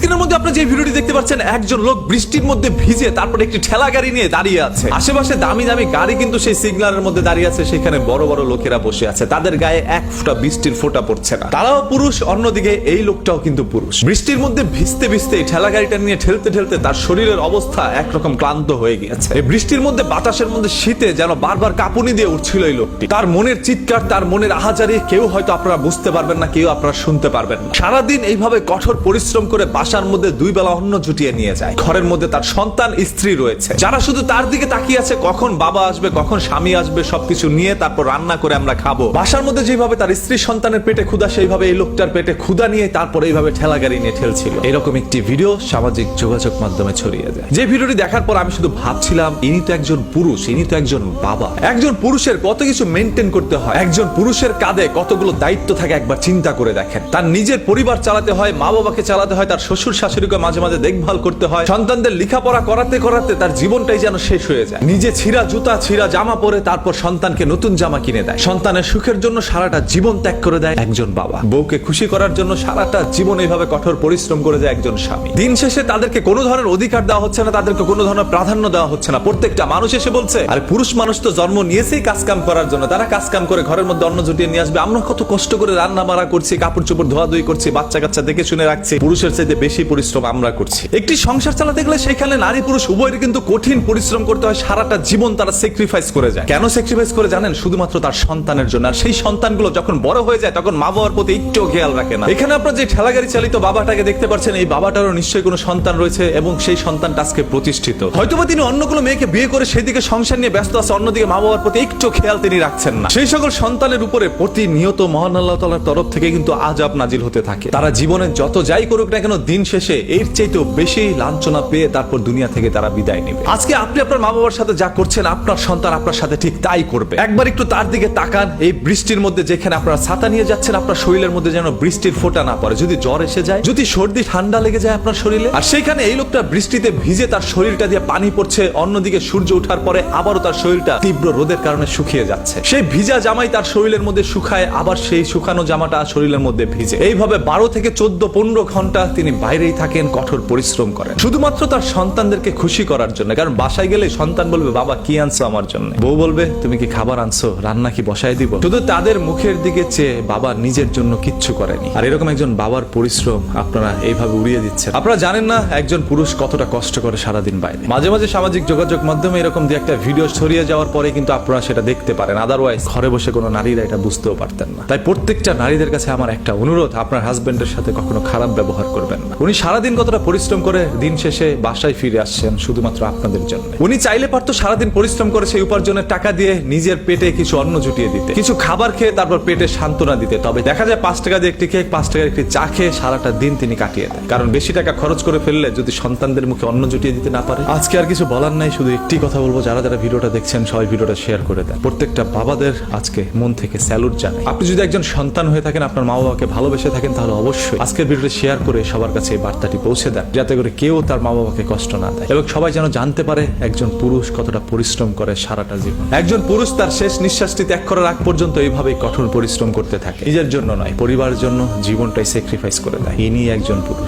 স্ক্রিনের মধ্যে আপনি যে ভিডিওটি দেখতে পাচ্ছেন, একজন লোক বৃষ্টির মধ্যে ভিজে তারপর একটি ঠেলা গাড়ি নিয়ে দাঁড়িয়ে আছে। আশেপাশে দামি দামি গাড়ি কিন্তু সেই সিগন্যালের মধ্যে দাঁড়িয়ে আছে, সেখানে বড় বড় লোকেরা বসে আছে, তাদের গায়ে এক ফোঁটা বৃষ্টির ফোঁটা পড়ছে না। তারাও পুরুষ, অন্যদিকে এই লোকটাও কিন্তু পুরুষ। বৃষ্টির মধ্যে ভিজতে ভিজতে ঠেলা গাড়িটা নিয়ে ঠেলতে ঠেলতে তার শরীরের অবস্থা একরকম ক্লান্ত হয়ে গিয়েছে। এই বৃষ্টির মধ্যে, বাতাসের মধ্যে, শীতে যেন বারবার কাঁপুনি দিয়ে উঠছিল এই লোকটি। তার মনের চিৎকার, তার মনের আহাজারি কেউ হয়তো আপনারা বুঝতে পারবেন না, কেউ আপনারা শুনতে পারবেন না। সারাদিন এইভাবে কঠোর পরিশ্রম করে বাসার মধ্যে দুই বেলা অন্ন জুটিয়ে নিয়ে যায়। ঘরের মধ্যে তার সন্তান, স্ত্রী রয়েছে, যারা শুধু তার দিকে তাকিয়ে আছে কখন বাবা আসবে, কখন স্বামী আসবে, সবকিছু নিয়ে তারপর রান্না করে আমরা খাবো। বাসার মধ্যে যেভাবে তার স্ত্রী সন্তানের পেটে ক্ষুধা, সেইভাবে এই লোকটার পেটে ক্ষুধা নিয়ে তারপর এইভাবে ঠেলা গাড়ি নিয়ে ঠেলছিল। এরকম একটি ভিডিও সামাজিক যোগাযোগ মাধ্যমে ছড়িয়ে যায়। যে ভিডিওটি দেখার পর আমি শুধু ভাবছিলাম, ইনি তো একজন পুরুষ, ইনি তো একজন বাবা। একজন পুরুষের কত কিছু মেনটেন করতে হয়, একজন পুরুষের কাঁধে কতগুলো দায়িত্ব থাকে একবার চিন্তা করে দেখেন। তার নিজের পরিবার চালাতে হয়, মা বাবাকে চালাতে হয়, তার শ্বশুর শাশুড়িকে মাঝে মাঝে দেখভাল করতে হয়, সন্তানদের লেখাপড়া করাতে করাতে তার জীবনটাই যেন শেষ হয়ে যায়। নিজে ছিঁড়া জুতা, ছিঁড়া জামা পরে তারপর সন্তানকে নতুন জামা কিনে দেয়। সন্তানের সুখের জন্য সারাটা জীবন ত্যাগ করে দেয় একজন বাবা। বউকে খুশি করার জন্য সারাটা জীবন এইভাবে কঠোর পরিশ্রম করে যায় একজন স্বামী। দিন শেষে তাদেরকে কোনো ধরনের অধিকার দেওয়া হচ্ছে না, তাদেরকে কোনো ধরনের প্রাধান্য দেওয়া হচ্ছে না। প্রত্যেকটা মানুষ এসে বলছে, আর পুরুষ মানুষ তো জন্ম নিয়েছেই কাজ কাম করার জন্য, তারা কাজ কাম করে ঘরের মধ্যে অন্ন জুটিয়ে নিয়ে আসবে। আমরা কত কষ্ট করে রান্না বাড়া করছি, কাপড় চোপড় ধোয়াধুয়ি করছি, বাচ্চা কাচ্চা দেখে শুনে রাখছি, পুরুষের চাইতে বেশি পরিশ্রম আমরা করছি। একটি সংসার চালাতে গেলে সেখানে নারী পুরুষ উভয়ের কিন্তু কঠিন পরিশ্রম করতে হয়। সারাটা জীবন তারা স্যাক্রিফাইস করে যায়। কেন স্যাক্রিফাইস করে জানেন? শুধুমাত্র তার সন্তানের জন্য। আর সেই সন্তানগুলো যখন বড় হয়ে যায় তখন মা বাবার প্রতি একটু খেয়াল রাখে না। এখানে আপনারা যে ঠেলাগাড়ি চালিত বাবাটাকে দেখতে পাচ্ছেন, এই বাবাটারও নিশ্চয়ই কোনো সন্তান রয়েছে এবং সেই সন্তানটা আজকে প্রতিষ্ঠিত। হয়তোবা তিনি অন্য কোনো মেয়েকে বিয়ে করে সেদিকে সংসার নিয়ে ব্যস্ত আছে, অন্যদিকে মা বাবার প্রতি একটু খেয়াল তিনি রাখছেন না। সেই সকল সন্তানের উপরে প্রতিনিয়ত মহান আল্লাহ তাআলার তরফ থেকে কিন্তু আযাব নাজিল হতে থাকে। তারা জীবনে যত যাই করুক না কেন, দিন শেষে এর চাইতেও বেশি লাঞ্ছনা পেয়ে তারপর দুনিয়া থেকে তারা বিদায় নেবে। আজকে আপনি আপনার মা বাবার সাথে যা করছেন, আপনার সন্তান আপনার সাথে ঠিক তাই করবে। একবার একটু তার দিকে তাকান। এই বৃষ্টির মধ্যে যেখানে আপনারা ছাতা নিয়ে যাচ্ছেন, আপনার শরীরের মধ্যে যেন বৃষ্টির ফোঁটা না পড়ে। যদি জ্বর এসে যায়, যদি সর্দি ঠান্ডা লেগে যায় আপনার শরীরে, আর সেইখানে এই লোকটা বৃষ্টিতে ভিজে তার শরীরটা দিয়ে পানি পড়ছে, অন্যদিকে সূর্য ওঠার পরে আবারও তার শরীরটা তীব্র রোদের কারণে শুকিয়ে যাচ্ছে। সেই ভিজা জামাই তার শরীরের মধ্যে শুকায়, আবার সেই শুকানো জামাটা শরীরের মধ্যে ভিজে। এইভাবে 12 থেকে 14-15 ঘন্টা তিনি বাইরেই থাকেন, কঠোর পরিশ্রম করেন শুধুমাত্র তার সন্তানদেরকে খুশি করার জন্য। কারণ বাসায় গেলে সন্তান বলবে, বাবা কি আনছো আমার জন্য? বউ বলবে, তুমি কি খাবার আনছো? রান্না কি বসায় দিব? শুধু তাদের মুখের দিকে চেয়ে বাবা নিজের জন্য কিচ্ছু করেনি। আর এরকম একজন বাবার পরিশ্রম আপনারা এইভাবে উড়িয়ে দিচ্ছেন। আপনারা জানেন না একজন পুরুষ কতটা কষ্ট করে সারাদিন বাইরে। মাঝে মাঝে সামাজিক যোগাযোগ মাধ্যমে এরকম দিয়ে একটা ভিডিও ছড়িয়ে যাওয়ার পরে কিন্তু আপনারা সেটা দেখতে পারেন, আদারওয়াইজ ঘরে বসে কোনো নারীরা এটা বুঝতেও পারতেন না। তাই প্রত্যেকটা নারীদের কাছে আমার একটা অনুরোধ, আপনার হাজবেন্ডের সাথে কখনো খারাপ ব্যবহার করবেন না। উনি সারাদিন কতটা পরিশ্রম করে দিন শেষে বাসায় ফিরে আসছেন শুধুমাত্র আপনাদের জন্য। উনি চাইলে পারতো সারাদিন পরিশ্রম করে সেই উপার্জনের টাকা দিয়ে নিজের পেটে কিছু অন্ন জুটিয়ে দিতে, কিছু খাবার খেয়ে তারপর পেটে সান্ত্বনা দিতে। তবে দেখা যায় 5 টাকা দিয়ে একটি কেক, 5 টাকার একটি চা খেয়ে সারাটা দিন তিনি কাটিয়ে দেন। কারণ বেশি টাকা খরচ করে ফেললে যদি সন্তানদের মুখে অন্ন জুটিয়ে দিতে না পারে। আজকে আর কিছু বলার নাই, শুধু একটি কথা বলবো, যারা যারা ভিডিওটা দেখছেন সবাই ভিডিওটা শেয়ার করে দেন। প্রত্যেকটা বাবাদের আজকে মন থেকে স্যালুট জানাই। আপনি যদি একজন সন্তান হয়ে থাকেন, আপনার মা বাবাকে ভালোবেসে থাকেন, তাহলে অবশ্যই আজকের ভিডিওটা শেয়ার করে সবার কাছে এই বার্তাটি পৌঁছে দেন, যাতে করে কেউ তার মা বাবাকে কষ্ট না দেয় এবং সবাই যেন জানতে পারে একজন পুরুষ কতটা পরিশ্রম করে সারাটা জীবন। একজন পুরুষ তার শেষ নিঃশ্বাসটি ত্যাগ করার আগ পর্যন্ত এইভাবেই কঠোর পরিশ্রম করতে থাকে, নিজের জন্য নয়, পরিবারের জন্য জীবনটাই স্যাক্রিফাইস করে দেয়। ইনি একজন পুরুষ।